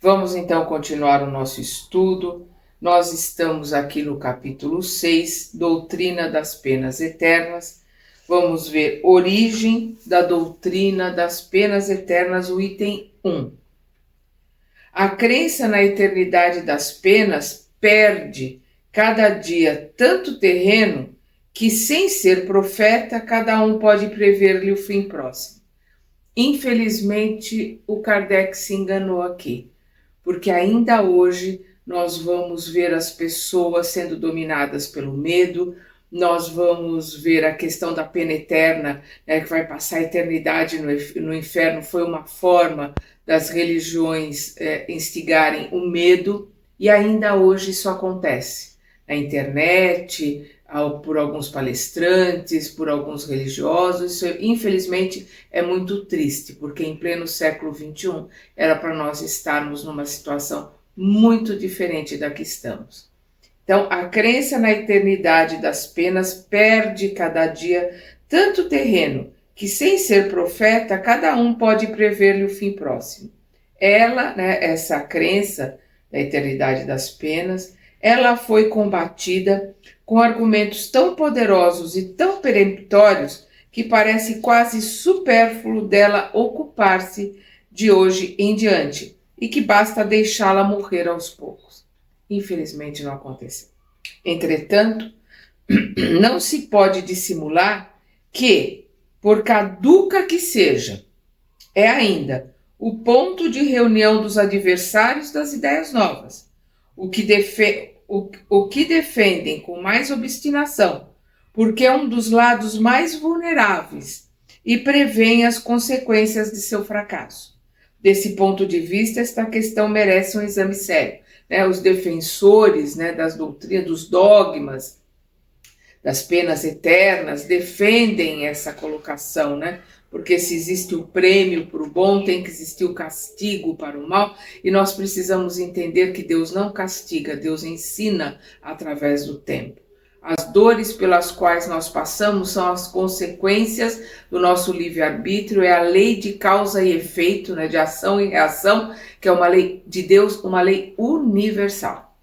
Vamos então continuar o nosso estudo. Nós estamos aqui no capítulo 6, Doutrina das Penas Eternas. Vamos ver origem da doutrina das penas eternas, o item 1. A crença na eternidade das penas perde cada dia tanto terreno que, sem ser profeta, cada um pode prever-lhe o fim próximo. Infelizmente, o Kardec se enganou aqui, porque ainda hoje nós vamos ver as pessoas sendo dominadas pelo medo, nós vamos ver a questão da pena eterna, né, que vai passar a eternidade no inferno, foi uma forma das religiões instigarem o medo, e ainda hoje isso acontece na internet, por alguns palestrantes, por alguns religiosos. Isso, infelizmente, é muito triste, porque em pleno século XXI era para nós estarmos numa situação muito diferente da que estamos. Então, a crença na eternidade das penas perde cada dia tanto terreno que, sem ser profeta, cada um pode prever-lhe o fim próximo. Ela, né, essa crença da eternidade das penas, ela foi combatida com argumentos tão poderosos e tão peremptórios que parece quase supérfluo dela ocupar-se de hoje em diante e que basta deixá-la morrer aos poucos. Infelizmente não aconteceu. Entretanto, não se pode dissimular que, por caduca que seja, é ainda o ponto de reunião dos adversários das ideias novas, o que defendem com mais obstinação, porque é um dos lados mais vulneráveis e prevêem as consequências de seu fracasso. Desse ponto de vista, esta questão merece um exame sério. Os defensores, das doutrinas, dos dogmas, das penas eternas, defendem essa colocação, porque se existe o prêmio para o bom, tem que existir o castigo para o mal, e nós precisamos entender que Deus não castiga, Deus ensina através do tempo. As dores pelas quais nós passamos são as consequências do nosso livre-arbítrio, é a lei de causa e efeito, de ação e reação, que é uma lei de Deus, uma lei universal.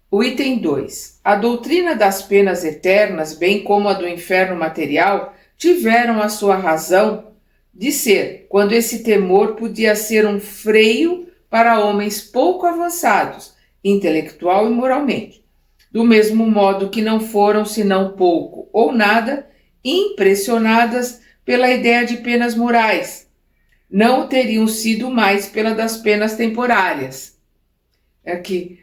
O item 2. A doutrina das penas eternas, bem como a do inferno material, tiveram a sua razão de ser, quando esse temor podia ser um freio para homens pouco avançados, intelectual e moralmente. Do mesmo modo que não foram, senão pouco ou nada, impressionadas pela ideia de penas morais. Não teriam sido mais pela das penas temporárias. É que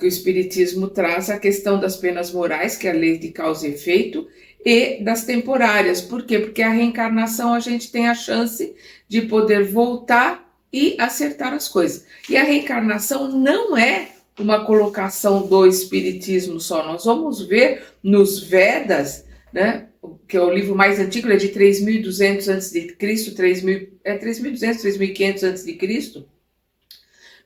o Espiritismo traz a questão das penas morais, que é a lei de causa e efeito, e das temporárias. Por quê? Porque a reencarnação a gente tem a chance de poder voltar e acertar as coisas. E a reencarnação não é uma colocação do Espiritismo só. Nós vamos ver nos Vedas, que é o livro mais antigo, ele é de 3.200 a.C., 3.200, 3.500 a.C.,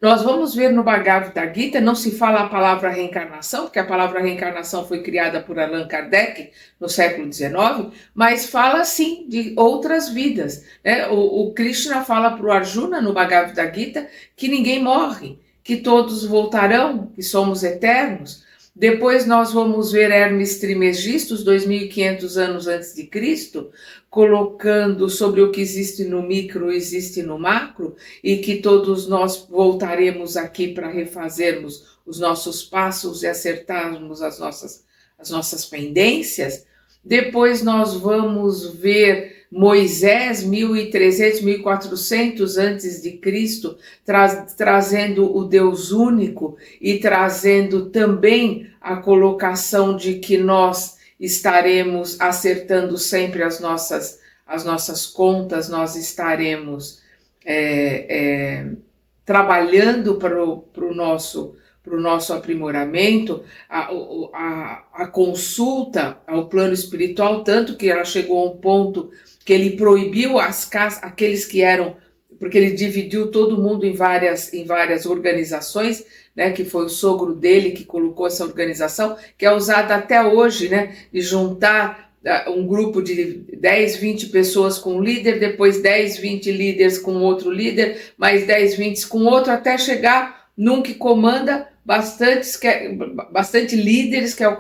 nós vamos ver no Bhagavad Gita, não se fala a palavra reencarnação, porque a palavra reencarnação foi criada por Allan Kardec no século XIX, mas fala sim de outras vidas. O Krishna fala para o Arjuna no Bhagavad Gita que ninguém morre, que todos voltarão, que somos eternos. Depois nós vamos ver Hermes Trismegisto, 2.500 anos antes de Cristo, colocando sobre o que existe no micro, existe no macro, e que todos nós voltaremos aqui para refazermos os nossos passos e acertarmos as nossas pendências. Depois nós vamos ver Moisés, 1.300, 1.400 antes de Cristo, trazendo o Deus único e trazendo também a colocação de que nós estaremos acertando sempre as nossas contas, nós estaremos trabalhando para o nosso aprimoramento, a consulta ao plano espiritual, tanto que ela chegou a um ponto que ele proibiu aqueles que eram, porque ele dividiu todo mundo em várias organizações, que foi o sogro dele que colocou essa organização, que é usada até hoje, de juntar um grupo de 10, 20 pessoas com um líder, depois 10, 20 líderes com outro líder, mais 10, 20 com outro, até chegar num que comanda bastante líderes, que era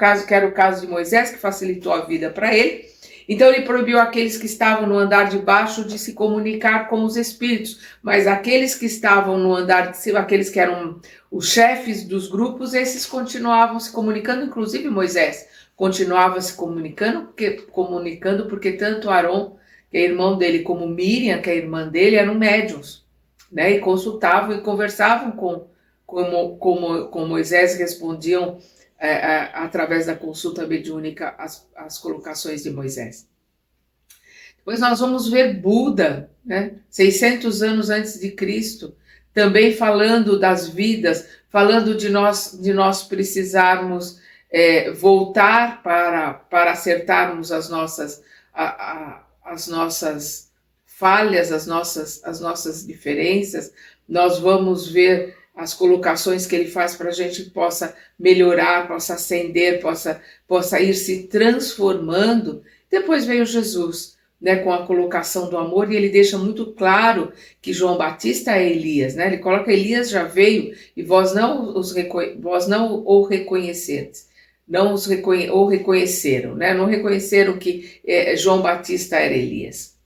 o caso de Moisés, que facilitou a vida para ele. Então ele proibiu aqueles que estavam no andar de baixo de se comunicar com os espíritos, mas aqueles que estavam no andar de cima, aqueles que eram os chefes dos grupos, esses continuavam se comunicando, inclusive Moisés continuava se comunicando porque tanto Arão, que é irmão dele, como Miriam, que é irmã dele, eram médiuns, né? E consultavam e conversavam com Moisés, respondiam através da consulta mediúnica as colocações de Moisés. Depois nós vamos ver Buda, né? 600 anos antes de Cristo, também falando das vidas, falando de nós precisarmos voltar para acertarmos as nossas falhas, as nossas diferenças. Nós vamos ver as colocações que ele faz para a gente possa melhorar, possa ascender, possa ir se transformando. Depois veio Jesus, né, com a colocação do amor, e ele deixa muito claro que João Batista é Elias, né? Ele coloca: Elias já veio e vós não o reconheceram, ou reconheceram, né? Não reconheceram que João Batista era Elias.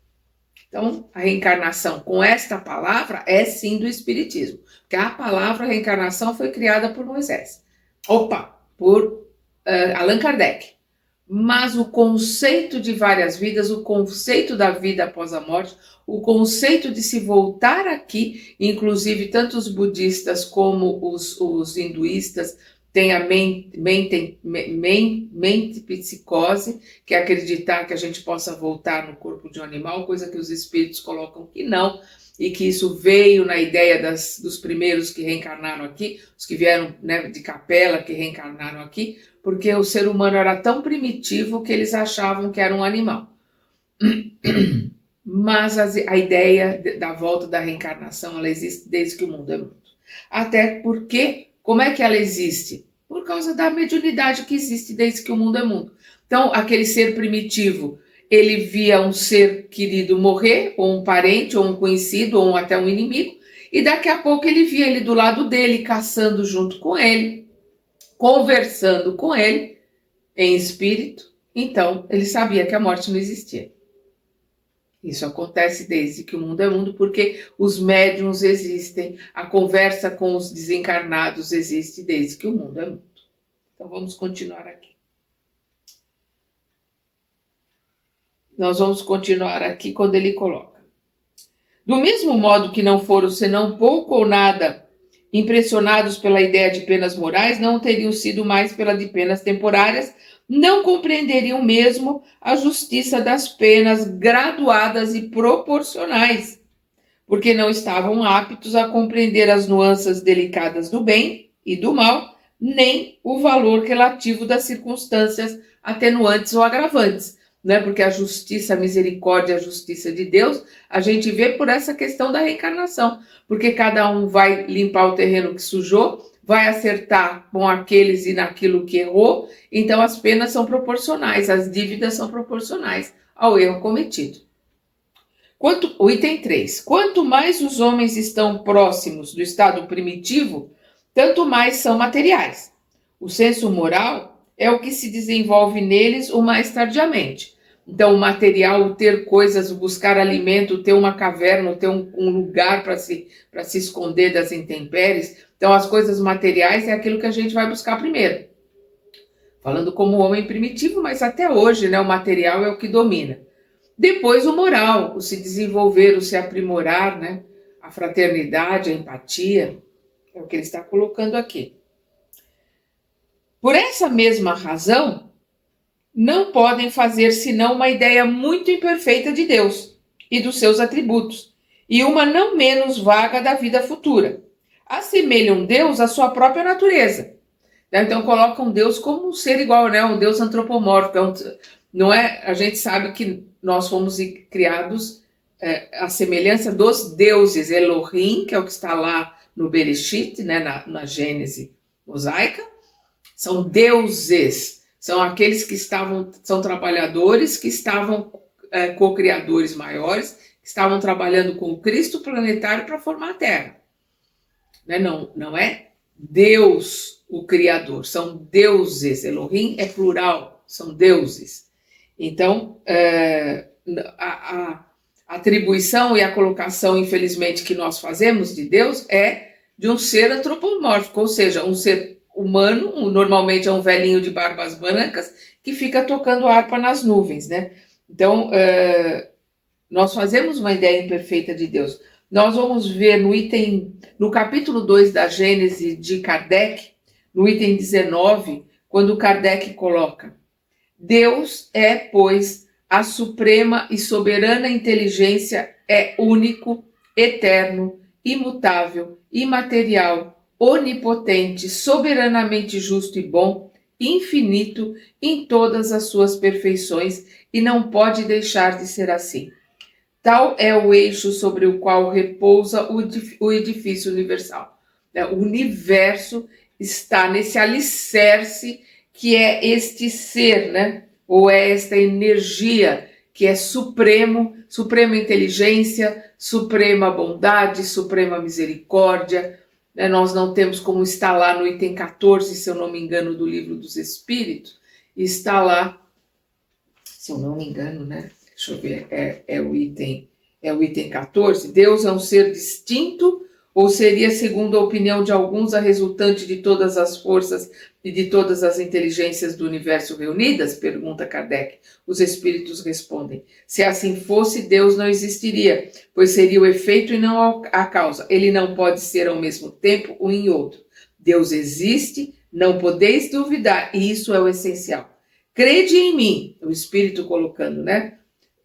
Então, a reencarnação com esta palavra é sim do Espiritismo, porque a palavra reencarnação foi criada por por Allan Kardec. Mas o conceito de várias vidas, o conceito da vida após a morte, o conceito de se voltar aqui, inclusive tanto os budistas como os hinduístas têm a mente psicose, que é acreditar que a gente possa voltar no corpo de um animal, coisa que os espíritos colocam que não, e que isso veio na ideia dos primeiros que reencarnaram aqui, os que vieram, né, de capela, que reencarnaram aqui, porque o ser humano era tão primitivo que eles achavam que era um animal. Mas a ideia da volta da reencarnação, ela existe desde que o mundo é mundo. Até porque, como é que ela existe? Por causa da mediunidade que existe desde que o mundo é mundo. Então, aquele ser primitivo, ele via um ser querido morrer, ou um parente, ou um conhecido, ou até um inimigo, e daqui a pouco ele via ele do lado dele, caçando junto com ele, conversando com ele em espírito. Então ele sabia que a morte não existia. Isso acontece desde que o mundo é mundo, porque os médiuns existem, a conversa com os desencarnados existe desde que o mundo é mundo. Então vamos continuar aqui. Nós vamos continuar aqui quando ele coloca: do mesmo modo que não foram senão pouco ou nada impressionados pela ideia de penas morais, não teriam sido mais pela de penas temporárias, não compreenderiam mesmo a justiça das penas graduadas e proporcionais, porque não estavam aptos a compreender as nuances delicadas do bem e do mal, nem o valor relativo das circunstâncias atenuantes ou agravantes, né? Porque a justiça, a misericórdia, a justiça de Deus, a gente vê por essa questão da reencarnação, porque cada um vai limpar o terreno que sujou, vai acertar com aqueles e naquilo que errou, então as penas são proporcionais, as dívidas são proporcionais ao erro cometido. O item 3. Quanto mais os homens estão próximos do estado primitivo, tanto mais são materiais. O senso moral é o que se desenvolve neles o mais tardiamente. Então, o material, o ter coisas, o buscar alimento, ter uma caverna, ter um lugar para se esconder das intempéries. Então, as coisas materiais é aquilo que a gente vai buscar primeiro. Falando como homem primitivo, mas até hoje, né, o material é o que domina. Depois o moral, o se desenvolver, o se aprimorar, né, a fraternidade, a empatia, é o que ele está colocando aqui. Por essa mesma razão, não podem fazer senão uma ideia muito imperfeita de Deus e dos seus atributos, e uma não menos vaga da vida futura. Assemelham Deus à sua própria natureza. Então colocam Deus como um ser igual, né? Um Deus antropomórfico. Não é? A gente sabe que nós fomos criados à semelhança dos deuses. Elohim, que é o que está lá no Bereshit, né? na Gênese mosaica, são deuses. São aqueles que são trabalhadores, que estavam co-criadores maiores, que estavam trabalhando com o Cristo planetário para formar a Terra. Não é Deus o Criador, são deuses. Elohim é plural, são deuses. Então, a atribuição e a colocação, infelizmente, que nós fazemos de Deus é de um ser antropomórfico, ou seja, um ser humano, normalmente é um velhinho de barbas brancas, que fica tocando harpa nas nuvens, né? Então, nós fazemos uma ideia imperfeita de Deus. Nós vamos ver no capítulo 2 da Gênese de Kardec, no item 19, quando Kardec coloca: Deus é, pois, a suprema e soberana inteligência, é único, eterno, imutável, imaterial, onipotente, soberanamente justo e bom, infinito em todas as suas perfeições, e não pode deixar de ser assim. Tal é o eixo sobre o qual repousa o edifício universal. O universo está nesse alicerce que é este ser, né? Ou é esta energia que é supremo, suprema inteligência, suprema bondade, suprema misericórdia. Nós não temos como estar lá no item 14, se eu não me engano, do Livro dos Espíritos, está lá, se eu não me engano, né? Deixa eu ver, é o item 14. Deus é um ser distinto, ou seria, segundo a opinião de alguns, a resultante de todas as forças e de todas as inteligências do universo reunidas? Pergunta Kardec. Os espíritos respondem: se assim fosse, Deus não existiria, pois seria o efeito e não a causa. Ele não pode ser ao mesmo tempo um e outro. Deus existe, não podeis duvidar, e isso é o essencial. Crede em mim, o espírito colocando, né?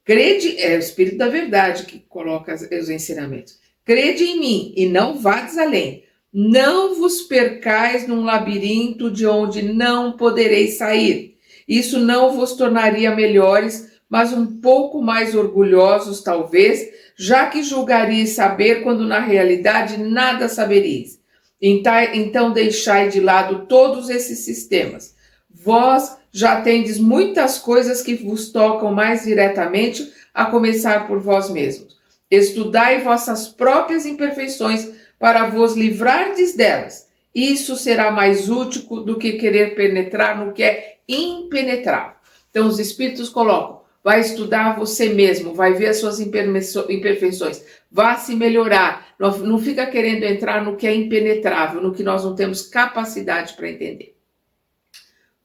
Crede, é o espírito da verdade que coloca os ensinamentos. Crede em mim e não vades além. Não vos percais num labirinto de onde não podereis sair. Isso não vos tornaria melhores, mas um pouco mais orgulhosos, talvez, já que julgaríeis saber quando na realidade nada saberíeis. Então deixai de lado todos esses sistemas. Vós já tendes muitas coisas que vos tocam mais diretamente, a começar por vós mesmos. Estudai vossas próprias imperfeições para vos livrardes delas. Isso será mais útil do que querer penetrar no que é impenetrável. Então os espíritos colocam: vai estudar você mesmo, vai ver as suas imperfeições, vá se melhorar. Não fica querendo entrar no que é impenetrável, no que nós não temos capacidade para entender.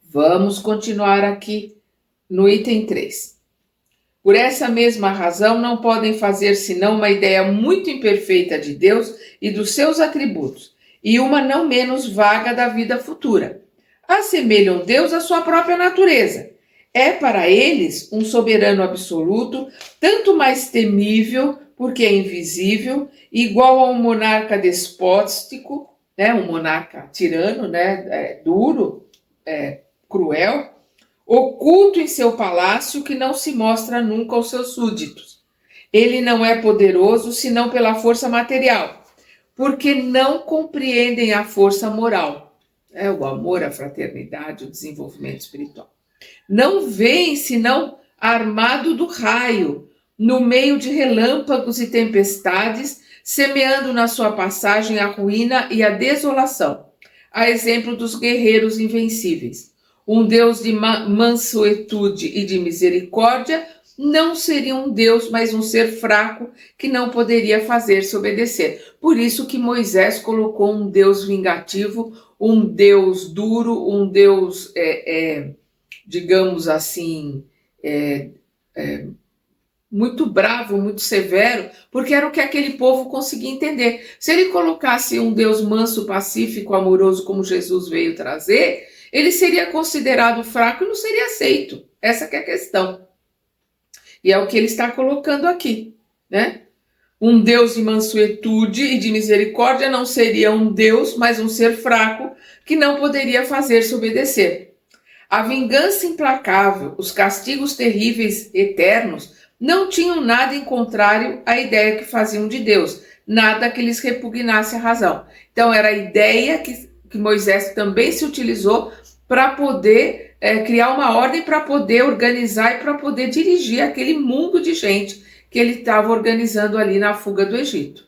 Vamos continuar aqui no item 3. Por essa mesma razão, não podem fazer senão uma ideia muito imperfeita de Deus e dos seus atributos, e uma não menos vaga da vida futura. Assemelham Deus à sua própria natureza. É para eles um soberano absoluto, tanto mais temível, porque é invisível, igual a um monarca despótico, né, um monarca tirano, né, duro, cruel, oculto em seu palácio, que não se mostra nunca aos seus súditos. Ele não é poderoso senão pela força material, porque não compreendem a força moral, o amor, a fraternidade, o desenvolvimento espiritual. Não veem senão armado do raio, no meio de relâmpagos e tempestades, semeando na sua passagem a ruína e a desolação, a exemplo dos guerreiros invencíveis. Um Deus de mansuetude e de misericórdia não seria um Deus, mas um ser fraco que não poderia fazer-se obedecer. Por isso que Moisés colocou um Deus vingativo, um Deus duro, um Deus, digamos assim, muito bravo, muito severo, porque era o que aquele povo conseguia entender. Se ele colocasse um Deus manso, pacífico, amoroso, como Jesus veio trazer, ele seria considerado fraco e não seria aceito. Essa que é a questão. E é o que ele está colocando aqui, né? Um Deus de mansuetude e de misericórdia não seria um Deus, mas um ser fraco que não poderia fazer-se obedecer. A vingança implacável, os castigos terríveis eternos, não tinham nada em contrário à ideia que faziam de Deus, nada que lhes repugnasse a razão. Então era a ideia que Moisés também se utilizou para poder criar uma ordem para poder organizar e para poder dirigir aquele mundo de gente que ele estava organizando ali na fuga do Egito.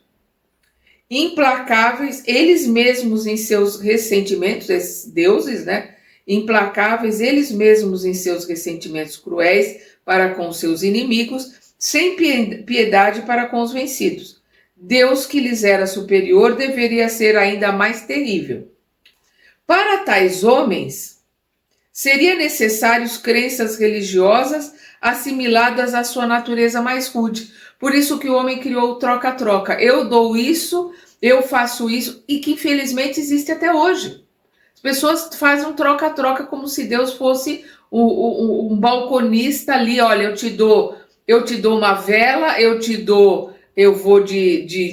Implacáveis, eles mesmos em seus ressentimentos, esses deuses, né? Implacáveis, eles mesmos em seus ressentimentos cruéis para com seus inimigos, sem piedade para com os vencidos. Deus que lhes era superior deveria ser ainda mais terrível. Para tais homens, seria necessário crenças religiosas assimiladas à sua natureza mais rude. Por isso que o homem criou o troca-troca. Eu dou isso, eu faço isso, e que infelizmente existe até hoje. As pessoas fazem um troca-troca como se Deus fosse um balconista ali. Olha, eu te dou uma vela, eu vou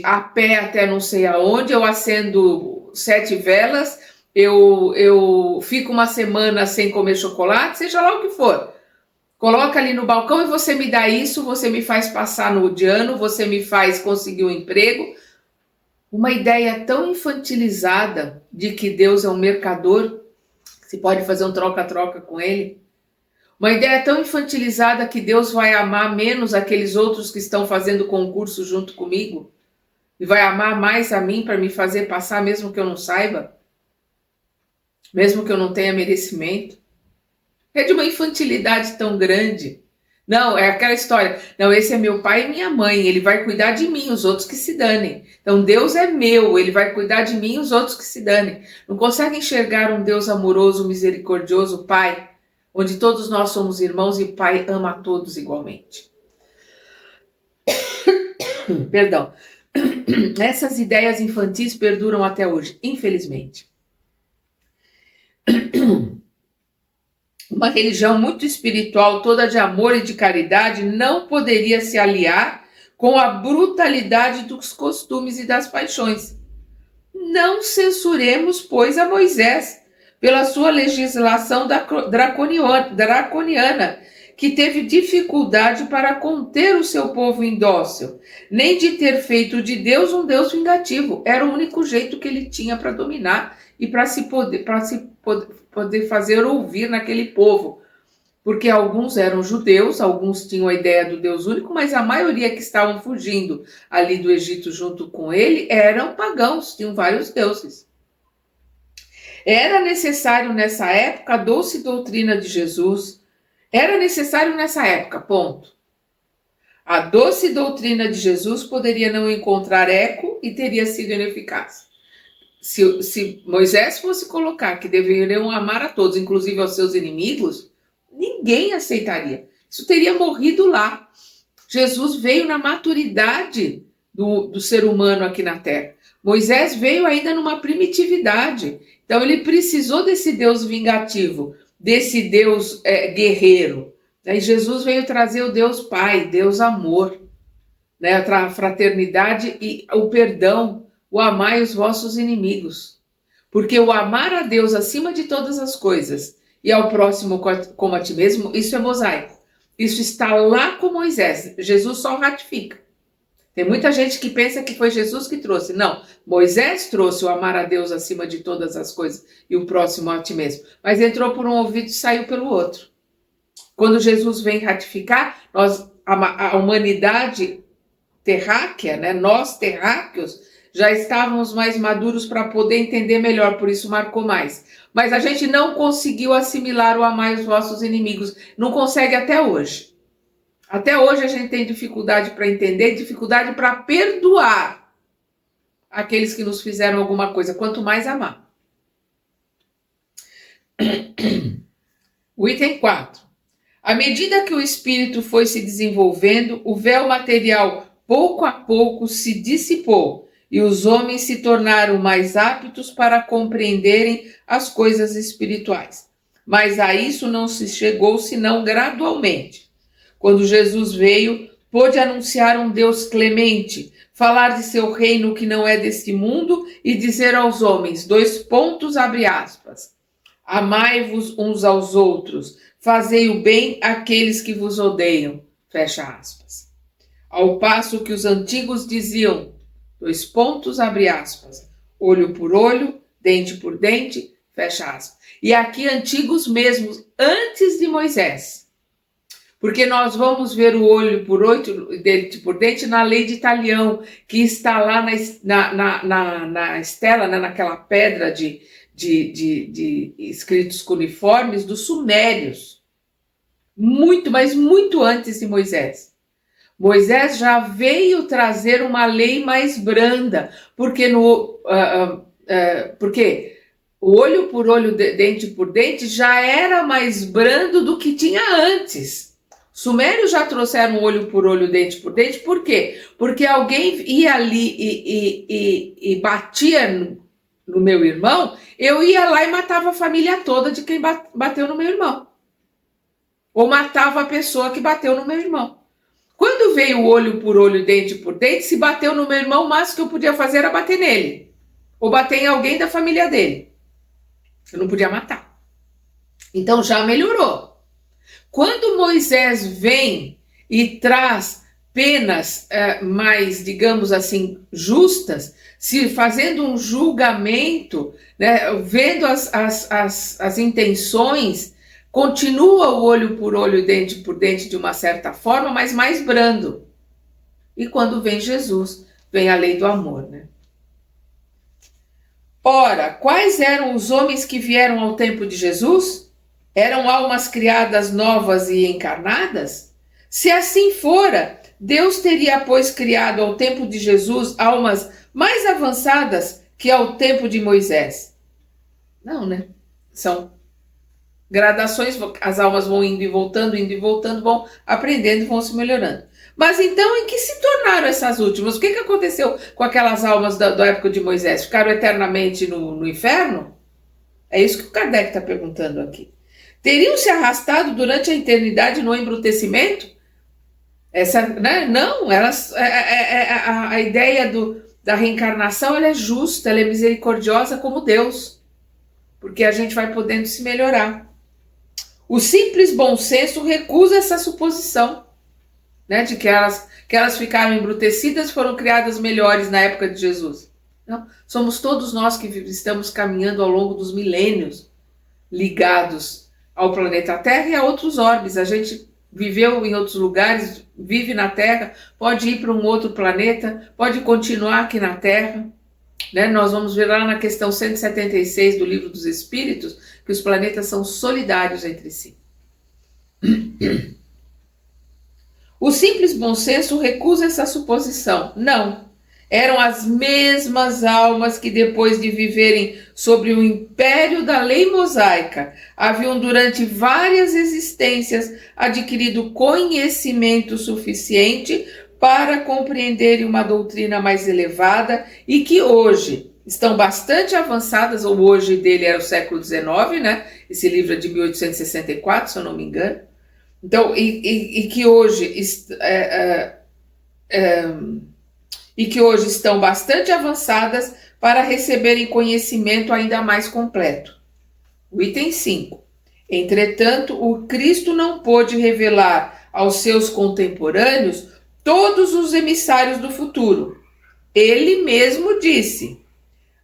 a pé até não sei aonde, eu acendo 7 velas, eu fico uma semana sem comer chocolate, seja lá o que for. Coloca ali no balcão e você me dá isso, você me faz passar no de ano, você me faz conseguir um emprego. Uma ideia tão infantilizada de que Deus é um mercador, se pode fazer um troca-troca com ele. Uma ideia tão infantilizada que Deus vai amar menos aqueles outros que estão fazendo concurso junto comigo e vai amar mais a mim para me fazer passar mesmo que eu não saiba, mesmo que eu não tenha merecimento. É de uma infantilidade tão grande. Não, é aquela história. Não, esse é meu pai e minha mãe, ele vai cuidar de mim, os outros que se danem. Então Deus é meu, ele vai cuidar de mim, os outros que se danem. Não consegue enxergar um Deus amoroso, misericordioso, Pai, onde todos nós somos irmãos e o Pai ama a todos igualmente. Perdão. Essas ideias infantis perduram até hoje, infelizmente. Uma religião muito espiritual, toda de amor e de caridade, não poderia se aliar com a brutalidade dos costumes e das paixões. Não censuremos, pois, a Moisés pela sua legislação draconiana, que teve dificuldade para conter o seu povo indócil, nem de ter feito de Deus um Deus vingativo. Era o único jeito que ele tinha para dominar e para poder fazer ouvir naquele povo. Porque alguns eram judeus, alguns tinham a ideia do Deus único, mas a maioria que estavam fugindo ali do Egito junto com ele eram pagãos, tinham vários deuses. Era necessário nessa época a doce doutrina de Jesus. Era necessário nessa época, ponto. A doce doutrina de Jesus poderia não encontrar eco e teria sido ineficaz. Se Moisés fosse colocar que deveriam amar a todos, inclusive aos seus inimigos, ninguém aceitaria. Isso teria morrido lá. Jesus veio na maturidade do ser humano aqui na Terra. Moisés veio ainda numa primitividade. Então ele precisou desse Deus vingativo, desse Deus guerreiro. E Jesus veio trazer o Deus Pai, Deus amor, né? A fraternidade e o perdão, o amai os vossos inimigos. Porque o amar a Deus acima de todas as coisas e ao próximo como a ti mesmo, isso é mosaico. Isso está lá com Moisés. Jesus só ratifica. Tem muita gente que pensa que foi Jesus que trouxe. Não, Moisés trouxe o amar a Deus acima de todas as coisas e o próximo a ti mesmo. Mas entrou por um ouvido e saiu pelo outro. Quando Jesus vem ratificar, a humanidade terráquea, né, nós terráqueos, já estávamos mais maduros para poder entender melhor, por isso marcou mais. Mas a gente não conseguiu assimilar o amar os vossos inimigos. Não consegue até hoje. Até hoje a gente tem dificuldade para entender, dificuldade para perdoar aqueles que nos fizeram alguma coisa, quanto mais amar. O item 4. À medida que o espírito foi se desenvolvendo, o véu material pouco a pouco se dissipou e os homens se tornaram mais aptos para compreenderem as coisas espirituais. Mas a isso não se chegou senão gradualmente. Quando Jesus veio, pôde anunciar um Deus clemente, falar de seu reino que não é deste mundo e dizer aos homens, abre aspas, amai-vos uns aos outros, fazei o bem àqueles que vos odeiam, fecha aspas. Ao passo que os antigos diziam, abre aspas, olho por olho, dente por dente, fecha aspas. E aqui antigos mesmos, antes de Moisés. Porque nós vamos ver o olho por olho, dente por dente, na lei de Talião, que está lá na estela, né, naquela pedra de escritos cuneiformes dos sumérios. Muito, mas muito antes de Moisés. Moisés já veio trazer uma lei mais branda, porque porque o olho por olho, dente por dente, já era mais brando do que tinha antes. Sumérios já trouxeram olho por olho, dente por dente, por quê? Porque alguém ia ali e batia no meu irmão, eu ia lá e matava a família toda de quem bateu no meu irmão. Ou matava a pessoa que bateu no meu irmão. Quando veio o olho por olho, dente por dente, se bateu no meu irmão, o máximo que eu podia fazer era bater nele. Ou bater em alguém da família dele. Eu não podia matar. Então já melhorou. Quando Moisés vem e traz penas mais, digamos assim, justas, se fazendo um julgamento, né, vendo as intenções, continua o olho por olho e dente por dente de uma certa forma, mas mais brando. E quando vem Jesus, vem a lei do amor, né? Ora, quais eram os homens que vieram ao tempo de Jesus? Eram almas criadas novas e encarnadas? Se assim fora, Deus teria, pois, criado ao tempo de Jesus almas mais avançadas que ao tempo de Moisés? Não, né? São gradações, as almas vão indo e voltando, vão aprendendo e vão se melhorando. Mas então, em que se tornaram essas últimas? O que aconteceu com aquelas almas da época de Moisés? Ficaram eternamente no inferno? É isso que o Kardec está perguntando aqui. Teriam se arrastado durante a eternidade no embrutecimento? Né? Não, a ideia da reencarnação ela é justa, ela é misericordiosa como Deus, porque a gente vai podendo se melhorar. O simples bom senso recusa essa suposição, né, de que elas ficaram embrutecidas, foram criadas melhores na época de Jesus. Não, somos todos nós que estamos caminhando ao longo dos milênios, ligados ao planeta Terra e a outros orbes. A gente viveu em outros lugares, vive na Terra, pode ir para um outro planeta, pode continuar aqui na Terra. Né? Nós vamos ver lá na questão 176 do Livro dos Espíritos que os planetas são solidários entre si. O simples bom senso recusa essa suposição. Não. Eram as mesmas almas que, depois de viverem sobre o império da lei mosaica, haviam durante várias existências adquirido conhecimento suficiente para compreenderem uma doutrina mais elevada e que hoje estão bastante avançadas. O hoje dele era o século XIX, né? Esse livro é de 1864, se eu não me engano. Então, e que hoje estão bastante avançadas para receberem conhecimento ainda mais completo. O item 5. Entretanto, o Cristo não pôde revelar aos seus contemporâneos todos os emissários do futuro. Ele mesmo disse,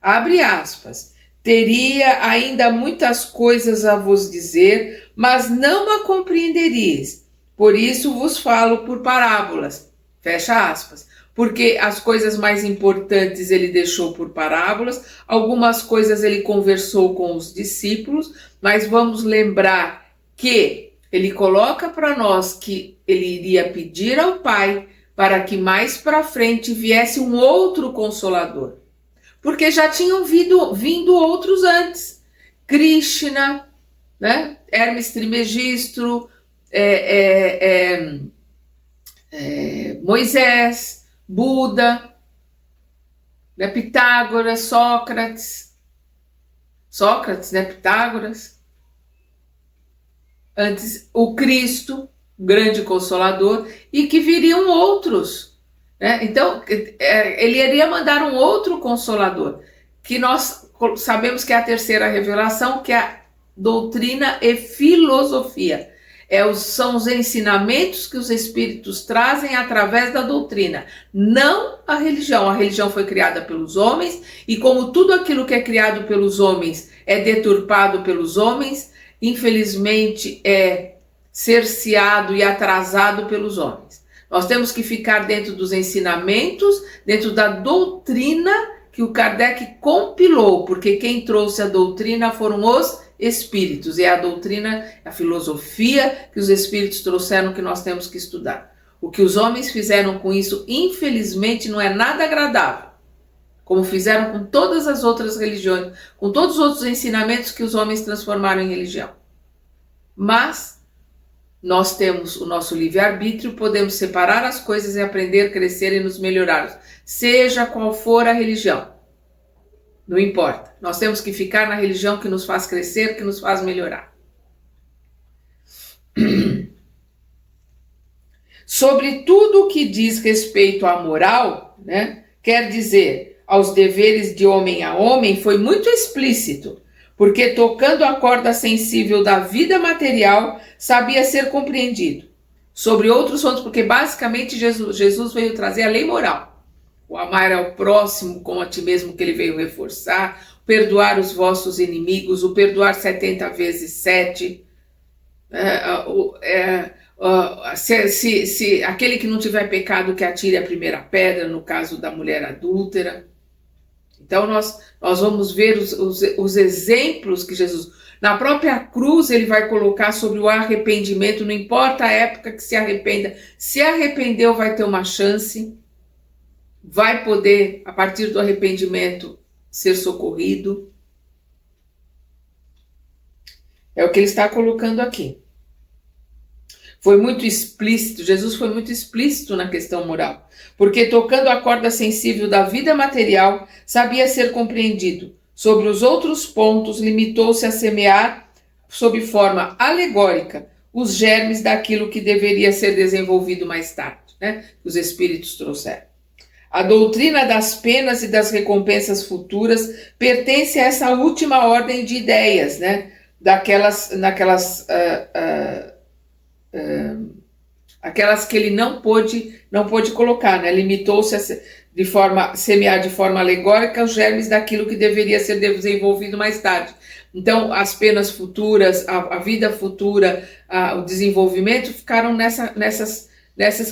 abre aspas, teria ainda muitas coisas a vos dizer, mas não a compreenderíeis. Por isso vos falo por parábolas. Fecha aspas. Porque as coisas mais importantes ele deixou por parábolas, algumas coisas ele conversou com os discípulos, mas vamos lembrar que ele coloca para nós que ele iria pedir ao Pai para que mais para frente viesse um outro Consolador. Porque já tinham vindo outros antes. Krishna, né? Hermes Trismegisto, Moisés, Buda, né? Pitágoras, Sócrates, né? Pitágoras. Antes, o Cristo, grande Consolador, e que viriam outros. Né? Então, ele iria mandar um outro Consolador, que nós sabemos que é a terceira revelação, que é a doutrina e filosofia. São os ensinamentos que os espíritos trazem através da doutrina, não a religião. A religião foi criada pelos homens, e como tudo aquilo que é criado pelos homens é deturpado pelos homens, infelizmente é cerceado e atrasado pelos homens. Nós temos que ficar dentro dos ensinamentos, dentro da doutrina que o Kardec compilou, porque quem trouxe a doutrina foram os espíritos, e a doutrina, a filosofia que os espíritos trouxeram que nós temos que estudar. O que os homens fizeram com isso, infelizmente, não é nada agradável, como fizeram com todas as outras religiões, com todos os outros ensinamentos que os homens transformaram em religião. Mas nós temos o nosso livre-arbítrio, podemos separar as coisas e aprender, crescer e nos melhorar, seja qual for a religião. Não importa, nós temos que ficar na religião que nos faz crescer, que nos faz melhorar. Sobre tudo o que diz respeito à moral, né, quer dizer, aos deveres de homem a homem, foi muito explícito, porque tocando a corda sensível da vida material, sabia ser compreendido. Sobre outros pontos, porque basicamente Jesus veio trazer a lei moral. O amar ao próximo como a ti mesmo, que ele veio reforçar, perdoar os vossos inimigos, o perdoar 70 vezes 7, se aquele que não tiver pecado que atire a primeira pedra, no caso da mulher adúltera. Então nós vamos ver os exemplos que Jesus... Na própria cruz ele vai colocar sobre o arrependimento, não importa a época que se arrependa, se arrependeu vai ter uma chance, vai poder, a partir do arrependimento, ser socorrido. É o que ele está colocando aqui. Foi muito explícito, Jesus foi muito explícito na questão moral, porque tocando a corda sensível da vida material, sabia ser compreendido. Sobre os outros pontos, limitou-se a semear, sob forma alegórica, os germes daquilo que deveria ser desenvolvido mais tarde, né? Os espíritos trouxeram. A doutrina das penas e das recompensas futuras pertence a essa última ordem de ideias, né? Aquelas que ele não pôde colocar, né? Limitou-se a semear de forma alegórica os germes daquilo que deveria ser desenvolvido mais tarde. Então, as penas futuras, a vida futura, o desenvolvimento ficaram nessas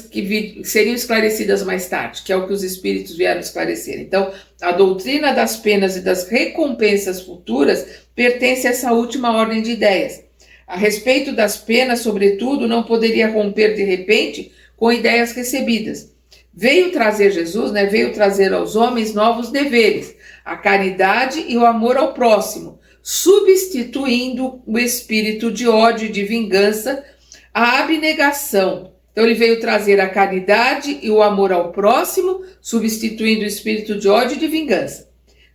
que seriam esclarecidas mais tarde, que é o que os espíritos vieram esclarecer. Então, a doutrina das penas e das recompensas futuras pertence a essa última ordem de ideias. A respeito das penas, sobretudo, não poderia romper de repente com ideias recebidas. Veio trazer Jesus, né, veio trazer aos homens novos deveres, a caridade e o amor ao próximo, substituindo o espírito de ódio e de vingança, a abnegação. Então ele veio trazer a caridade e o amor ao próximo, substituindo o espírito de ódio e de vingança.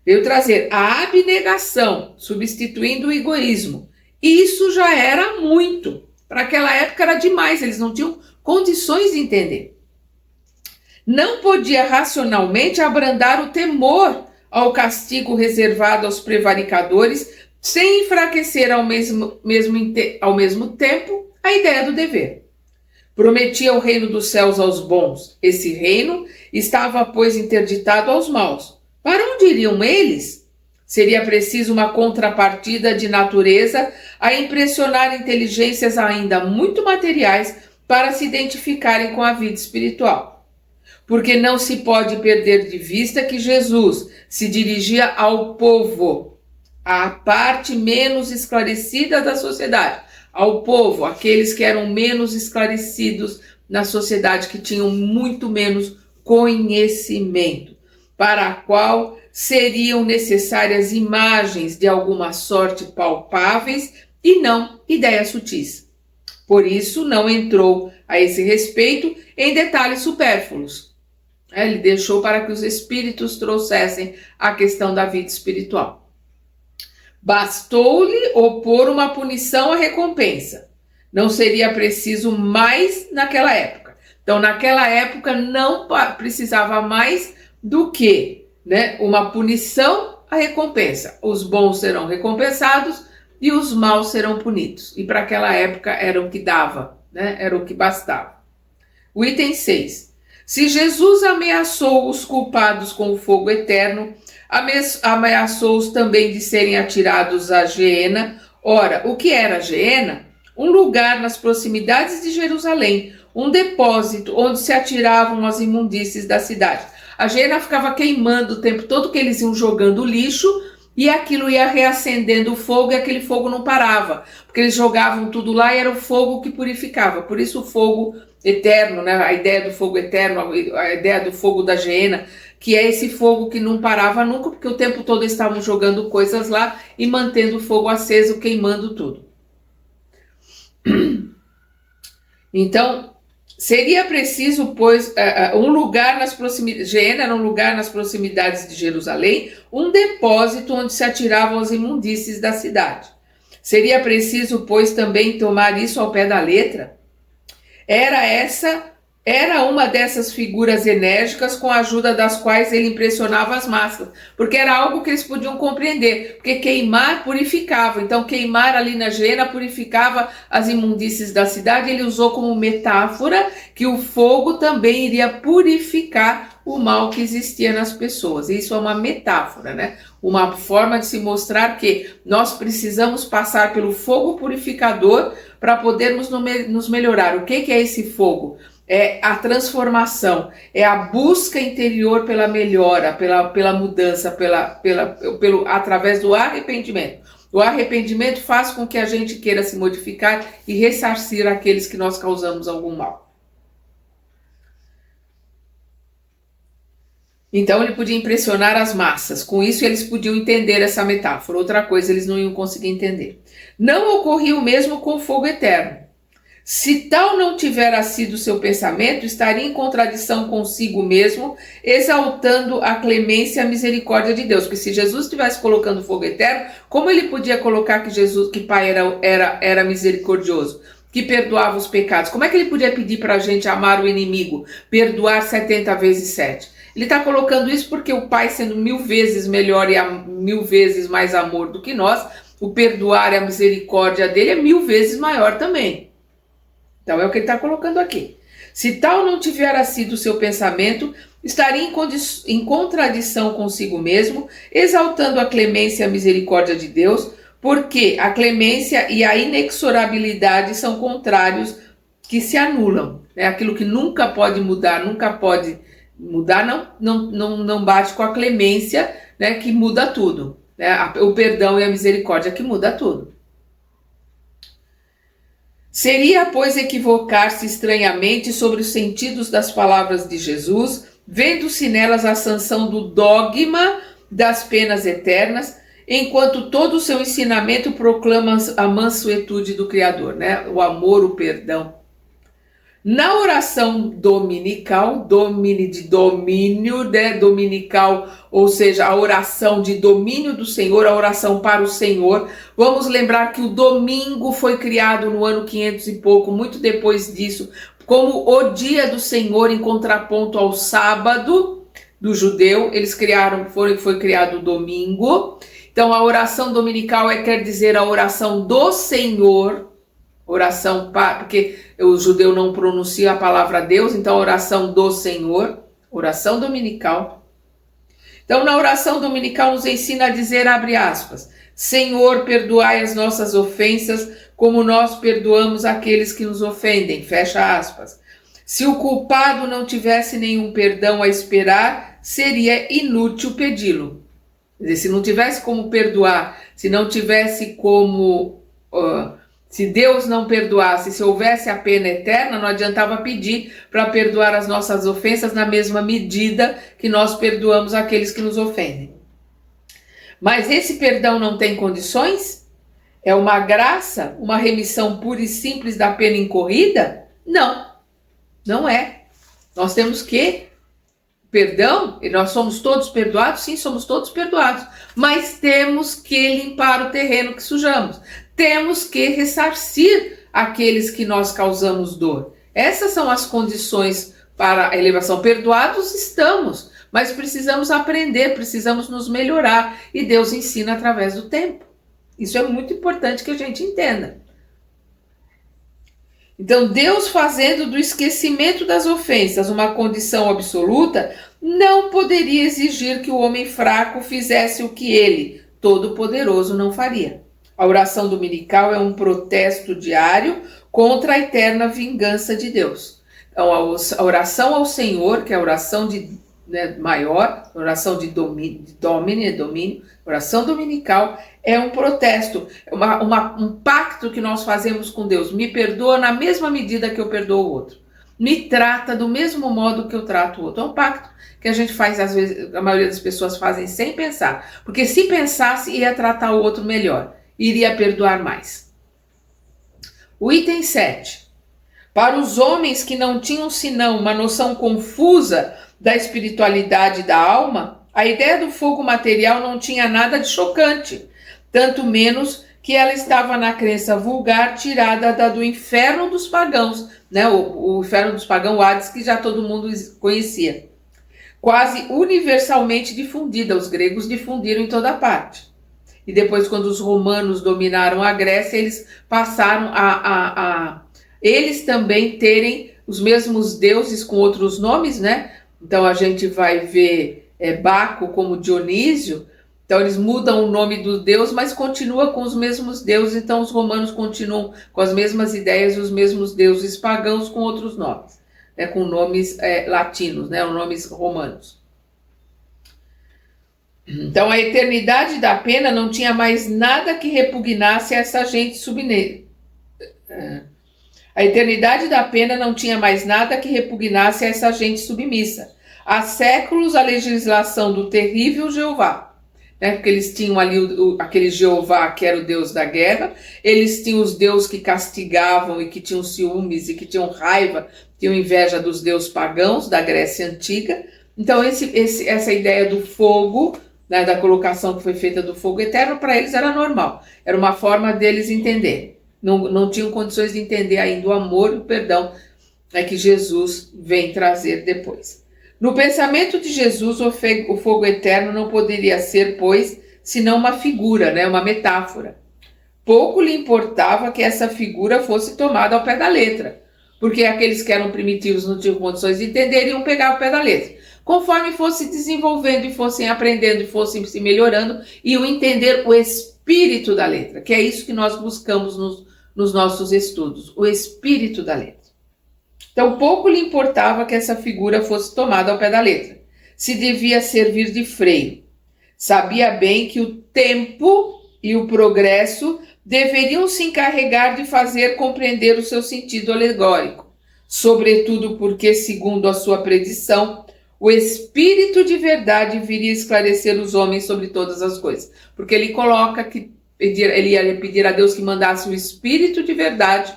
Veio trazer a abnegação, substituindo o egoísmo. Isso já era muito. Para aquela época era demais, eles não tinham condições de entender. Não podia racionalmente abrandar o temor ao castigo reservado aos prevaricadores, sem enfraquecer ao mesmo tempo a ideia do dever. Prometia o reino dos céus aos bons. Esse reino estava, pois, interditado aos maus. Para onde iriam eles? Seria preciso uma contrapartida de natureza a impressionar inteligências ainda muito materiais para se identificarem com a vida espiritual. Porque não se pode perder de vista que Jesus se dirigia ao povo, à parte menos esclarecida da sociedade, ao povo, aqueles que eram menos esclarecidos na sociedade, que tinham muito menos conhecimento, para a qual seriam necessárias imagens de alguma sorte palpáveis e não ideias sutis. Por isso, não entrou a esse respeito em detalhes supérfluos. Ele deixou para que os espíritos trouxessem a questão da vida espiritual. Bastou-lhe opor uma punição à recompensa. Não seria preciso mais naquela época. Então, naquela época, não precisava mais do que, né, uma punição à recompensa. Os bons serão recompensados e os maus serão punidos. E para aquela época era o que dava, né? Era o que bastava. O item 6. Se Jesus ameaçou os culpados com o fogo eterno, ameaçou-os também de serem atirados à Geena. Ora, o que era a Geena? Um lugar nas proximidades de Jerusalém, um depósito onde se atiravam as imundícies da cidade. A Geena ficava queimando o tempo todo, que eles iam jogando lixo, e aquilo ia reacendendo o fogo, e aquele fogo não parava, porque eles jogavam tudo lá e era o fogo que purificava. Por isso o fogo eterno, né? A ideia do fogo eterno, a ideia do fogo da Geena, que é esse fogo que não parava nunca, porque o tempo todo eles estavam jogando coisas lá e mantendo o fogo aceso, queimando tudo. Então, seria preciso, pois, um lugar nas proximidades, Geena era um lugar nas proximidades de Jerusalém, um depósito onde se atiravam as imundícies da cidade. Seria preciso, pois, também tomar isso ao pé da letra? Era uma dessas figuras enérgicas com a ajuda das quais ele impressionava as massas, porque era algo que eles podiam compreender, porque queimar purificava, então queimar ali na Geena purificava as imundícies da cidade. Ele usou como metáfora que o fogo também iria purificar o mal que existia nas pessoas. Isso é uma metáfora, né? Uma forma de se mostrar que nós precisamos passar pelo fogo purificador para podermos nos melhorar. O que é esse fogo? É a transformação, é a busca interior pela melhora, pela mudança, através do arrependimento. O arrependimento faz com que a gente queira se modificar e ressarcir aqueles que nós causamos algum mal. Então ele podia impressionar as massas, com isso eles podiam entender essa metáfora. Outra coisa eles não iam conseguir entender. Não ocorria o mesmo com o fogo eterno. Se tal não tivera sido seu pensamento, estaria em contradição consigo mesmo, exaltando a clemência e a misericórdia de Deus. Porque se Jesus estivesse colocando fogo eterno, como ele podia colocar que Pai era misericordioso, que perdoava os pecados? Como é que ele podia pedir para a gente amar o inimigo, perdoar 70 vezes 7? Ele está colocando isso porque o Pai, sendo 1000 vezes melhor e 1000 vezes mais amor do que nós, o perdoar e a misericórdia dele é 1000 vezes maior também. Então é o que ele está colocando aqui. Se tal não tivera sido o seu pensamento, estaria em contradição consigo mesmo, exaltando a clemência e a misericórdia de Deus, porque a clemência e a inexorabilidade são contrários que se anulam. É aquilo que nunca pode mudar, não bate com a clemência, né, que muda tudo. Né? O perdão e a misericórdia que muda tudo. Seria, pois, equivocar-se estranhamente sobre os sentidos das palavras de Jesus, vendo-se nelas a sanção do dogma das penas eternas, enquanto todo o seu ensinamento proclama a mansuetude do Criador, né? O amor, o perdão. Na oração dominical, de domínio, né? Dominical, ou seja, a oração de domínio do Senhor, a oração para o Senhor. Vamos lembrar que o domingo foi criado no ano 500 e pouco, muito depois disso, como o dia do Senhor em contraponto ao sábado do judeu. Eles foi criado o domingo. Então a oração dominical quer dizer a oração do Senhor. Porque o judeu não pronuncia a palavra Deus, então a oração do Senhor, oração dominical. Então na oração dominical nos ensina a dizer, abre aspas, Senhor, perdoai as nossas ofensas, como nós perdoamos aqueles que nos ofendem, fecha aspas. Se o culpado não tivesse nenhum perdão a esperar, seria inútil pedi-lo. Quer dizer, se não tivesse como perdoar, se não tivesse como... Se Deus não perdoasse, se houvesse a pena eterna, não adiantava pedir para perdoar as nossas ofensas na mesma medida que nós perdoamos aqueles que nos ofendem. Mas esse perdão não tem condições? É uma graça, uma remissão pura e simples da pena incorrida? Não, não é. Nós temos que perdão, e nós somos todos perdoados? Sim, somos todos perdoados. Mas temos que limpar o terreno que sujamos. Temos que ressarcir aqueles que nós causamos dor. Essas são as condições para a elevação. Perdoados estamos, mas precisamos aprender, precisamos nos melhorar. E Deus ensina através do tempo. Isso é muito importante que a gente entenda. Então, Deus, fazendo do esquecimento das ofensas uma condição absoluta, não poderia exigir que o homem fraco fizesse o que ele, todo-poderoso, não faria. A oração dominical é um protesto diário contra a eterna vingança de Deus. Então, a oração ao Senhor, que é a oração maior, oração de domínio, oração dominical, é um protesto, um pacto que nós fazemos com Deus. Me perdoa na mesma medida que eu perdoo o outro. Me trata do mesmo modo que eu trato o outro. É um pacto que a gente faz, às vezes, a maioria das pessoas fazem sem pensar. Porque se pensasse, ia tratar o outro melhor, iria perdoar mais. O item 7. Para os homens que não tinham senão uma noção confusa da espiritualidade da alma, a ideia do fogo material não tinha nada de chocante, tanto menos que ela estava na crença vulgar tirada do inferno dos pagãos, né? O inferno dos pagãos, o Hades, que já todo mundo conhecia. Quase universalmente difundida, os gregos difundiram em toda parte. E depois, quando os romanos dominaram a Grécia, eles passaram eles também terem os mesmos deuses com outros nomes, né? Então a gente vai ver Baco como Dionísio. Então eles mudam o nome do deus, mas continua com os mesmos deuses. Então os romanos continuam com as mesmas ideias, os mesmos deuses pagãos com outros nomes, né? Com nomes latinos, né? Nomes romanos. Então a eternidade da pena não tinha mais nada que repugnasse a essa gente submissa. A eternidade da pena não tinha mais nada que repugnasse a essa gente submissa. Há séculos a legislação do terrível Jeová, né? Porque eles tinham ali aquele Jeová que era o Deus da guerra, eles tinham os deuses que castigavam e que tinham ciúmes e que tinham raiva, tinham inveja dos deuses pagãos da Grécia Antiga. Então essa ideia do fogo, né, da colocação que foi feita do fogo eterno, para eles era normal, era uma forma deles entenderem. Não tinham condições de entender ainda o amor e o perdão que Jesus vem trazer depois. No pensamento de Jesus, o fogo eterno não poderia ser, pois, senão uma figura, né, uma metáfora. Pouco lhe importava que essa figura fosse tomada ao pé da letra, porque aqueles que eram primitivos não tinham condições de entender, iam pegar ao pé da letra. Conforme fosse desenvolvendo e fossem aprendendo e fossem se melhorando, iam entender o espírito da letra, que é isso que nós buscamos nos nossos estudos, o espírito da letra. Então, pouco lhe importava que essa figura fosse tomada ao pé da letra, se devia servir de freio. Sabia bem que o tempo e o progresso deveriam se encarregar de fazer compreender o seu sentido alegórico, sobretudo porque, segundo a sua predição, o Espírito de verdade viria esclarecer os homens sobre todas as coisas, porque ele coloca que ele ia pedir a Deus que mandasse o Espírito de verdade,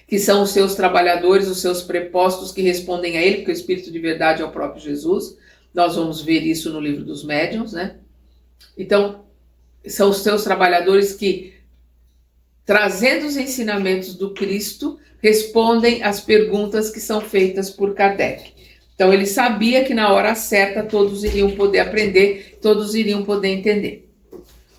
que são os seus trabalhadores, os seus prepostos que respondem a ele, porque o Espírito de verdade é o próprio Jesus. Nós vamos ver isso no livro dos médiuns, né? Então, são os seus trabalhadores que, trazendo os ensinamentos do Cristo, respondem às perguntas que são feitas por Kardec. Então, ele sabia que na hora certa todos iriam poder aprender, todos iriam poder entender.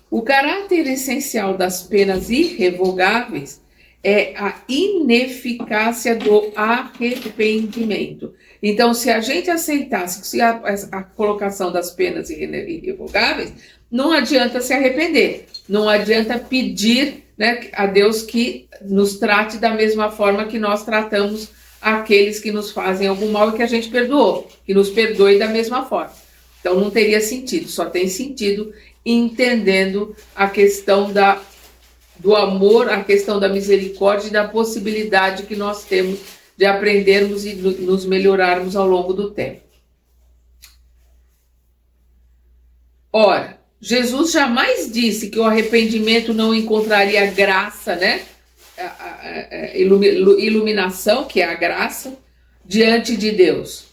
O caráter essencial das penas irrevogáveis é a ineficácia do arrependimento. Então, se a gente aceitasse a colocação das penas irrevogáveis, não adianta se arrepender, não adianta pedir, né, a Deus que nos trate da mesma forma que nós tratamos aqueles que nos fazem algum mal e que a gente perdoou, que nos perdoe da mesma forma. Então, não teria sentido, só tem sentido entendendo a questão do amor, a questão da misericórdia e da possibilidade que nós temos de aprendermos e nos melhorarmos ao longo do tempo. Ora, Jesus jamais disse que o arrependimento não encontraria graça, né? Iluminação, que é a graça, diante de Deus.